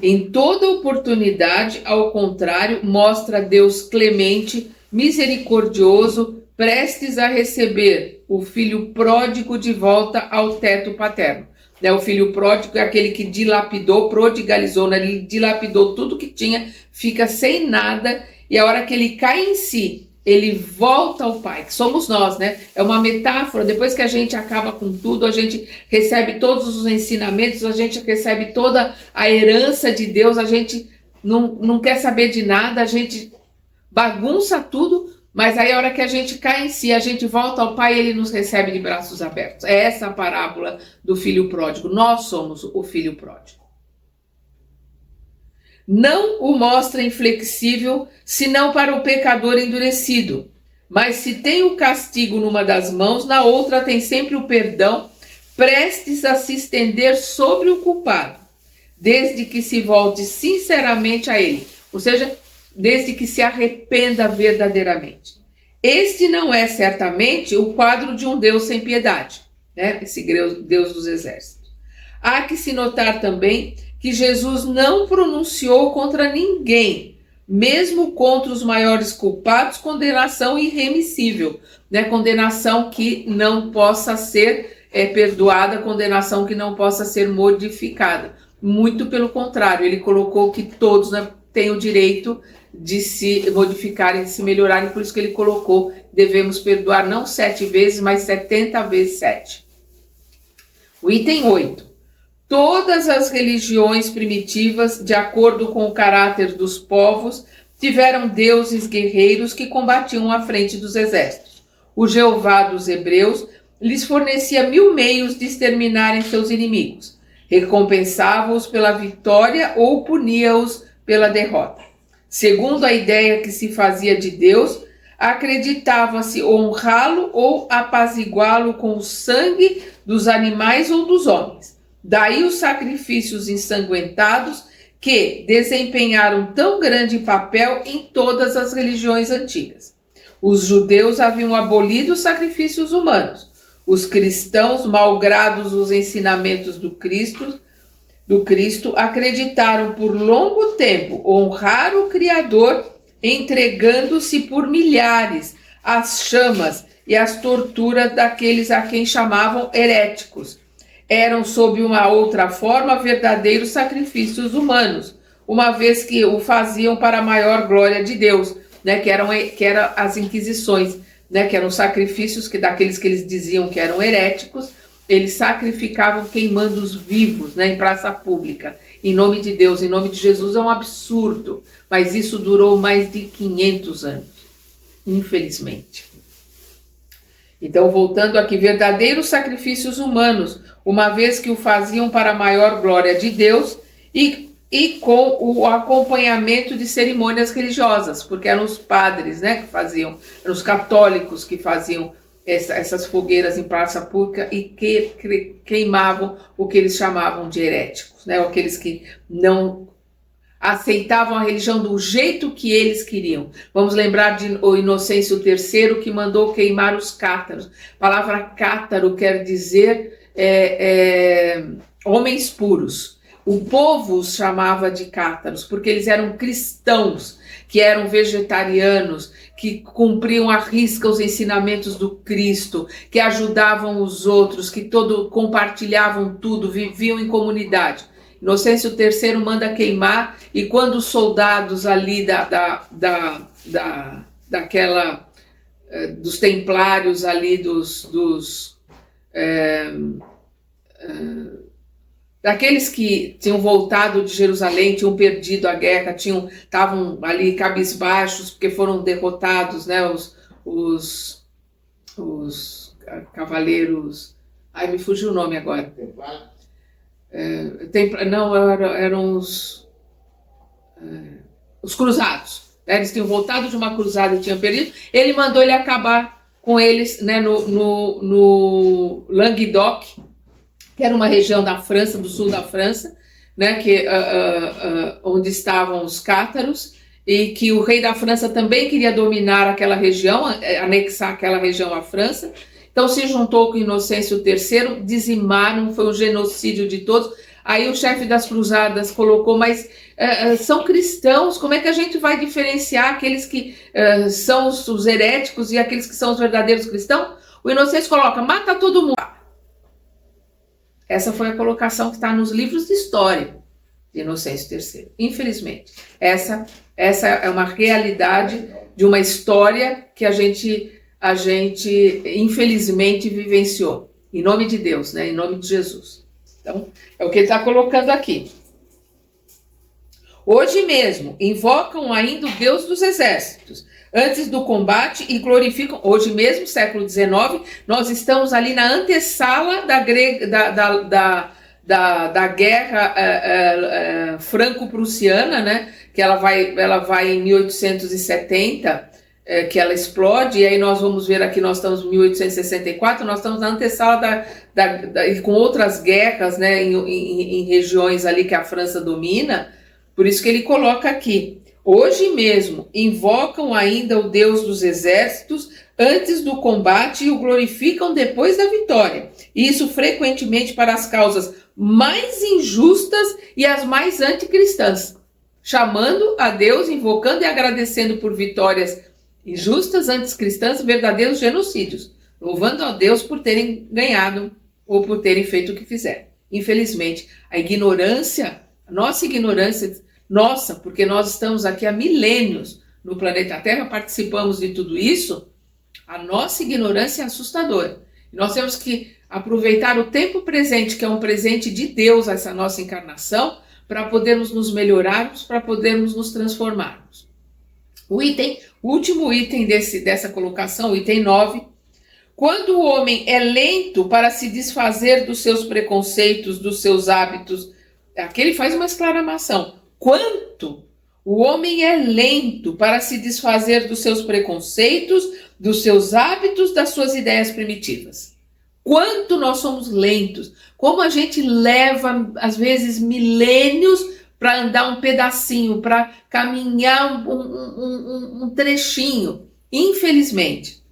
Em toda oportunidade, ao contrário, mostra Deus clemente, misericordioso, prestes a receber o filho pródigo de volta ao teto paterno. O filho pródigo é aquele que dilapidou, prodigalizou, ele dilapidou tudo que tinha, fica sem nada, e a hora que ele cai em si, ele volta ao Pai, que somos nós, né? É uma metáfora, depois que a gente acaba com tudo, a gente recebe todos os ensinamentos, a gente recebe toda a herança de Deus, a gente não quer saber de nada, a gente bagunça tudo, mas aí a hora que a gente cai em si, a gente volta ao Pai, ele nos recebe de braços abertos. É essa a parábola do filho pródigo. Nós somos o filho pródigo. Não o mostra inflexível, senão para o pecador endurecido. Mas se tem o castigo numa das mãos, na outra tem sempre o perdão, prestes a se estender sobre o culpado, desde que se volte sinceramente a ele. Ou seja, desde que se arrependa verdadeiramente. Este não é certamente o quadro de um Deus sem piedade, né? Esse Deus dos exércitos. Há que se notar também que Jesus não pronunciou contra ninguém, mesmo contra os maiores culpados, condenação irremissível, né? Condenação que não possa ser perdoada, condenação que não possa ser modificada. Muito pelo contrário, ele colocou que todos, né, têm o direito de se modificarem, de se melhorarem, por isso que ele colocou, devemos perdoar não 7 vezes, mas 70 vezes 7. O item 8. Todas as religiões primitivas, de acordo com o caráter dos povos, tiveram deuses guerreiros que combatiam à frente dos exércitos. O Jeová dos hebreus lhes fornecia 1000 meios de exterminarem seus inimigos, recompensava-os pela vitória ou punia-os pela derrota. Segundo a ideia que se fazia de Deus, acreditava-se honrá-lo ou apaziguá-lo com o sangue dos animais ou dos homens. Daí os sacrifícios ensanguentados que desempenharam tão grande papel em todas as religiões antigas. Os judeus haviam abolido os sacrifícios humanos. Os cristãos, malgrados os ensinamentos do Cristo, acreditaram por longo tempo honrar o Criador, entregando-se por milhares às chamas e às torturas daqueles a quem chamavam heréticos. Eram, sob uma outra forma, verdadeiros sacrifícios humanos, uma vez que o faziam para a maior glória de Deus, né, que eram as inquisições, né, que eram sacrifícios daqueles que eles diziam que eram heréticos. Eles sacrificavam queimando os vivos, né, em praça pública, em nome de Deus, em nome de Jesus. É um absurdo, mas isso durou mais de 500 anos, infelizmente. Então, voltando aqui, verdadeiros sacrifícios humanos, uma vez que o faziam para a maior glória de Deus e com o acompanhamento de cerimônias religiosas, porque eram os padres, né, que faziam, eram os católicos que faziam essas fogueiras em praça pública e que queimavam o que eles chamavam de heréticos, né? Aqueles que não aceitavam a religião do jeito que eles queriam. Vamos lembrar de o Inocêncio III, que mandou queimar os cátaros. A palavra cátaro quer dizer homens puros. O povo os chamava de cátaros, porque eles eram cristãos, que eram vegetarianos, que cumpriam à risca os ensinamentos do Cristo, que ajudavam os outros, que compartilhavam tudo, viviam em comunidade. Inocêncio III manda queimar, e quando os soldados ali dos templários ali, daqueles que tinham voltado de Jerusalém, tinham perdido a guerra, estavam ali cabisbaixos porque foram derrotados, né, os cavaleiros, me fugiu o nome agora. Eram os cruzados, né? Eles tinham voltado de uma cruzada e tinham perdido. Ele mandou ele acabar com eles, né, no Languedoc, que era uma região da França, do sul da França, né, onde estavam os cátaros, e que o rei da França também queria dominar aquela região, anexar aquela região à França. Então se juntou com Inocêncio III, dizimaram, foi um genocídio de todos. Aí o chefe das cruzadas colocou, mas são cristãos, como é que a gente vai diferenciar aqueles que são os heréticos e aqueles que são os verdadeiros cristãos? O Inocêncio coloca, mata todo mundo. Essa foi a colocação que está nos livros de história de Inocêncio III. Infelizmente, essa é uma realidade de uma história que a gente infelizmente vivenciou. Em nome de Deus, né? Em nome de Jesus. Então, é o que ele está colocando aqui. Hoje mesmo, invocam ainda o Deus dos exércitos, antes do combate, e glorificam, hoje mesmo, século XIX, nós estamos ali na antessala da guerra franco-prussiana, né? Que ela vai em 1870, que ela explode, e aí nós vamos ver aqui, nós estamos em 1864, nós estamos na antessala com outras guerras, né, em regiões ali que a França domina. Por isso que ele coloca aqui, hoje mesmo invocam ainda o Deus dos exércitos antes do combate e o glorificam depois da vitória. E isso frequentemente para as causas mais injustas e as mais anticristãs, chamando a Deus, invocando e agradecendo por vitórias injustas, anticristãs, verdadeiros genocídios, louvando a Deus por terem ganhado ou por terem feito o que fizeram. Infelizmente, a ignorância, nossa, porque nós estamos aqui há milênios no planeta Terra, participamos de tudo isso, a nossa ignorância é assustadora. Nós temos que aproveitar o tempo presente, que é um presente de Deus, essa nossa encarnação, para podermos nos melhorarmos, para podermos nos transformarmos. O último item dessa colocação, o item 9, quando o homem é lento para se desfazer dos seus preconceitos, dos seus hábitos, aqui ele faz uma exclamação, quanto o homem é lento para se desfazer dos seus preconceitos, dos seus hábitos, das suas ideias primitivas. Quanto nós somos lentos, como a gente leva, às vezes, milênios para andar um pedacinho, para caminhar um trechinho. Infelizmente,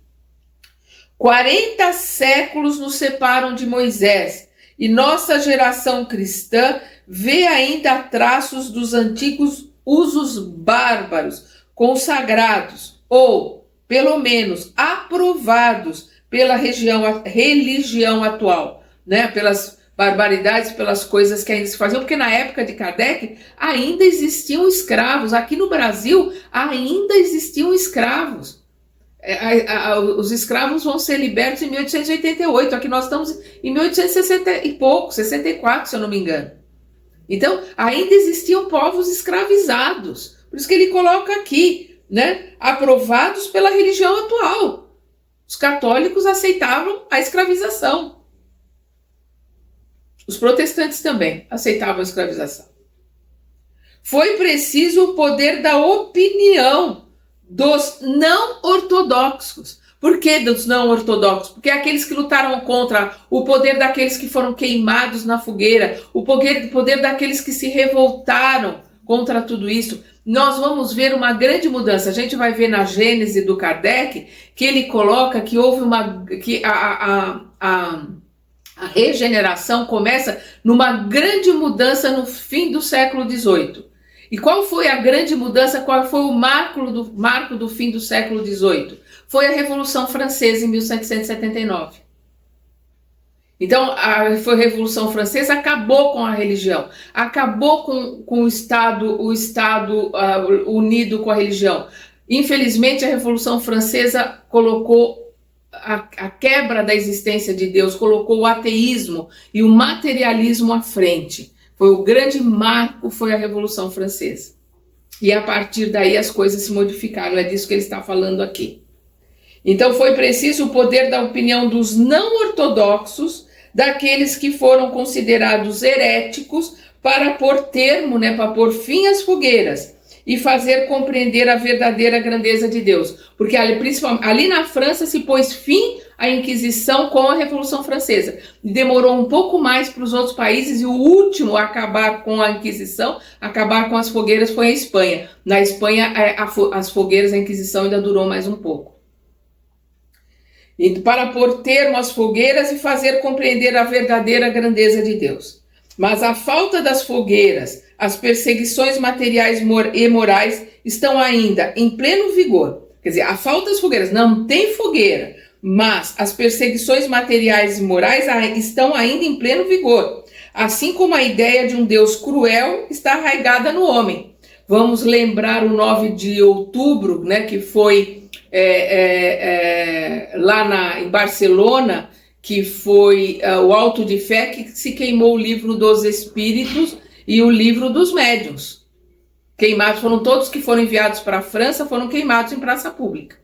40 séculos nos separam de Moisés e nossa geração cristã vê ainda traços dos antigos usos bárbaros, consagrados ou, pelo menos, aprovados pela religião atual, né? Pelas barbaridades, pelas coisas que ainda se faziam, porque na época de Kardec ainda existiam escravos. Aqui no Brasil ainda existiam escravos. Os escravos vão ser libertos em 1888, aqui nós estamos em 1860 e pouco, 64, se eu não me engano. Então, ainda existiam povos escravizados. Por isso que ele coloca aqui, né? Aprovados pela religião atual. Os católicos aceitavam a escravização. Os protestantes também aceitavam a escravização. Foi preciso o poder da opinião dos não ortodoxos. Por que dos não ortodoxos? Porque aqueles que lutaram contra, o poder daqueles que foram queimados na fogueira, o poder daqueles que se revoltaram contra tudo isso. Nós vamos ver uma grande mudança. A gente vai ver na Gênese do Kardec que ele coloca que houve a regeneração começa numa grande mudança no fim do século XVIII. E qual foi a grande mudança? Qual foi o marco do fim do século XVIII? Foi a Revolução Francesa em 1779. Então, a Revolução Francesa acabou com a religião, acabou com o Estado unido com a religião. Infelizmente, a Revolução Francesa colocou a quebra da existência de Deus, colocou o ateísmo e o materialismo à frente. Foi o grande marco, foi a Revolução Francesa. E a partir daí as coisas se modificaram, é disso que ele está falando aqui. Então foi preciso o poder da opinião dos não ortodoxos, daqueles que foram considerados heréticos, para pôr termo, né, para pôr fim às fogueiras e fazer compreender a verdadeira grandeza de Deus. Porque principalmente ali na França se pôs fim à Inquisição com a Revolução Francesa. Demorou um pouco mais para os outros países e o último a acabar com a Inquisição, acabar com as fogueiras, foi a Espanha. Na Espanha, as fogueiras, a Inquisição ainda durou mais um pouco. E para pôr termo às fogueiras e fazer compreender a verdadeira grandeza de Deus. Mas a falta das fogueiras, as perseguições materiais e morais estão ainda em pleno vigor. Quer dizer, a falta das fogueiras, não tem fogueira, mas as perseguições materiais e morais estão ainda em pleno vigor. Assim como a ideia de um Deus cruel está arraigada no homem. Vamos lembrar o 9 de outubro, né, que foi lá em Barcelona, que foi o auto de fé que se queimou o livro dos Espíritos e o livro dos Médiuns. Queimados foram todos que foram enviados para a França, foram queimados em praça pública.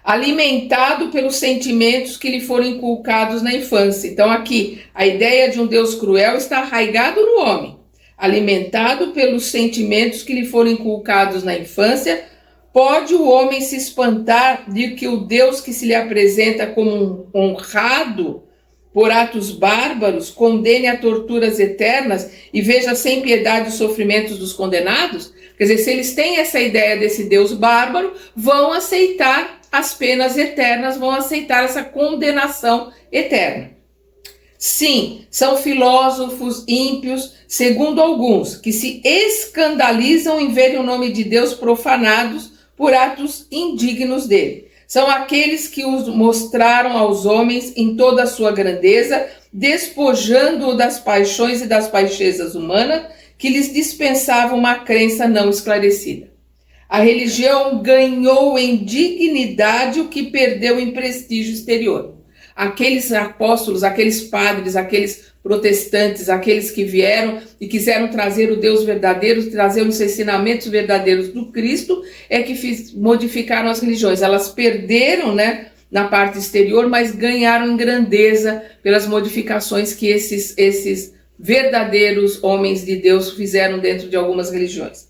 Alimentado pelos sentimentos que lhe foram inculcados na infância. Então aqui, a ideia de um Deus cruel está arraigado no homem. Alimentado pelos sentimentos que lhe foram inculcados na infância, pode o homem se espantar de que o Deus que se lhe apresenta como um honrado por atos bárbaros condene a torturas eternas e veja sem piedade os sofrimentos dos condenados? Quer dizer, se eles têm essa ideia desse Deus bárbaro, vão aceitar as penas eternas, vão aceitar essa condenação eterna. Sim, são filósofos ímpios, segundo alguns, que se escandalizam em verem o nome de Deus profanados por atos indignos dele. São aqueles que os mostraram aos homens em toda a sua grandeza, despojando-o das paixões e das baixezas humanas, que lhes dispensavam uma crença não esclarecida. A religião ganhou em dignidade o que perdeu em prestígio exterior. Aqueles apóstolos, aqueles padres, aqueles protestantes, aqueles que vieram e quiseram trazer o Deus verdadeiro, trazer os ensinamentos verdadeiros do Cristo, é que modificaram as religiões. Elas perderam, né, na parte exterior, mas ganharam em grandeza pelas modificações que esses verdadeiros homens de Deus fizeram dentro de algumas religiões.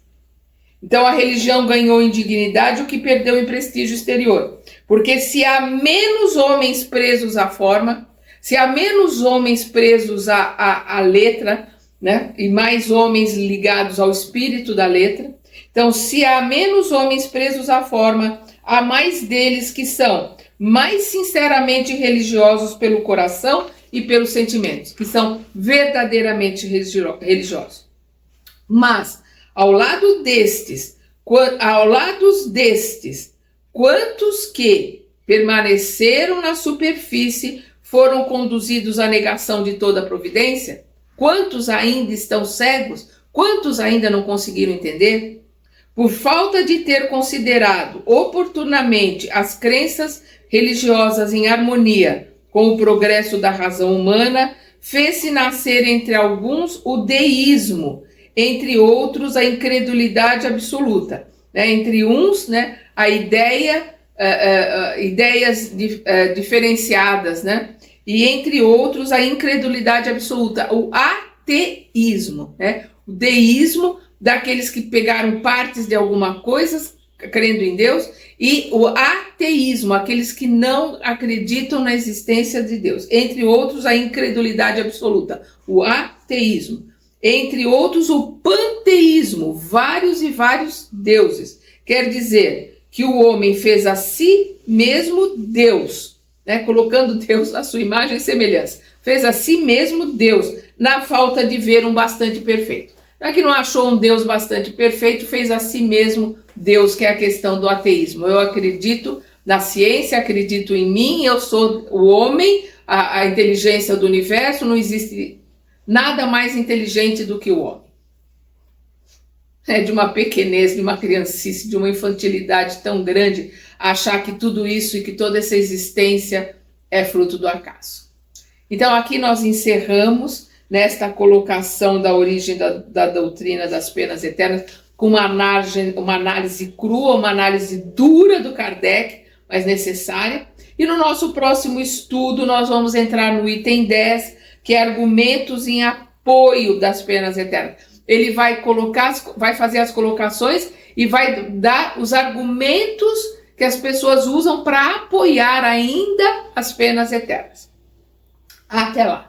Então a religião ganhou em dignidade o que perdeu em prestígio exterior. Porque se há menos homens presos à forma, se há menos homens presos à letra, né, e mais homens ligados ao espírito da letra, então se há menos homens presos à forma, há mais deles que são mais sinceramente religiosos pelo coração e pelos sentimentos, que são verdadeiramente religiosos. Mas, ao lado destes, quantos que permaneceram na superfície foram conduzidos à negação de toda a providência? Quantos ainda estão cegos? Quantos ainda não conseguiram entender? Por falta de ter considerado oportunamente as crenças religiosas em harmonia com o progresso da razão humana, fez-se nascer entre alguns o deísmo, entre outros a incredulidade absoluta. Entre uns, né, a ideias diferenciadas, né? E entre outros a incredulidade absoluta, o ateísmo, né? O deísmo daqueles que pegaram partes de alguma coisa, crendo em Deus, e o ateísmo, aqueles que não acreditam na existência de Deus. Entre outros a incredulidade absoluta, o ateísmo. Entre outros o panteísmo, vários e vários deuses. Quer dizer que o homem fez a si mesmo Deus, né? Colocando Deus à sua imagem e semelhança. Fez a si mesmo Deus, na falta de ver um bastante perfeito. Já que não achou um Deus bastante perfeito, fez a si mesmo Deus, que é a questão do ateísmo. Eu acredito na ciência, acredito em mim, eu sou o homem, a inteligência do universo, não existe nada mais inteligente do que o homem. É de uma pequenez, de uma criancice, de uma infantilidade tão grande achar que tudo isso e que toda essa existência é fruto do acaso. Então aqui nós encerramos nesta colocação da origem da doutrina das penas eternas com uma análise crua, uma análise dura do Kardec, mas necessária. E no nosso próximo estudo nós vamos entrar no item 10, que é argumentos em apoio das penas eternas. Ele vai fazer as colocações e vai dar os argumentos que as pessoas usam para apoiar ainda as penas eternas. Até lá!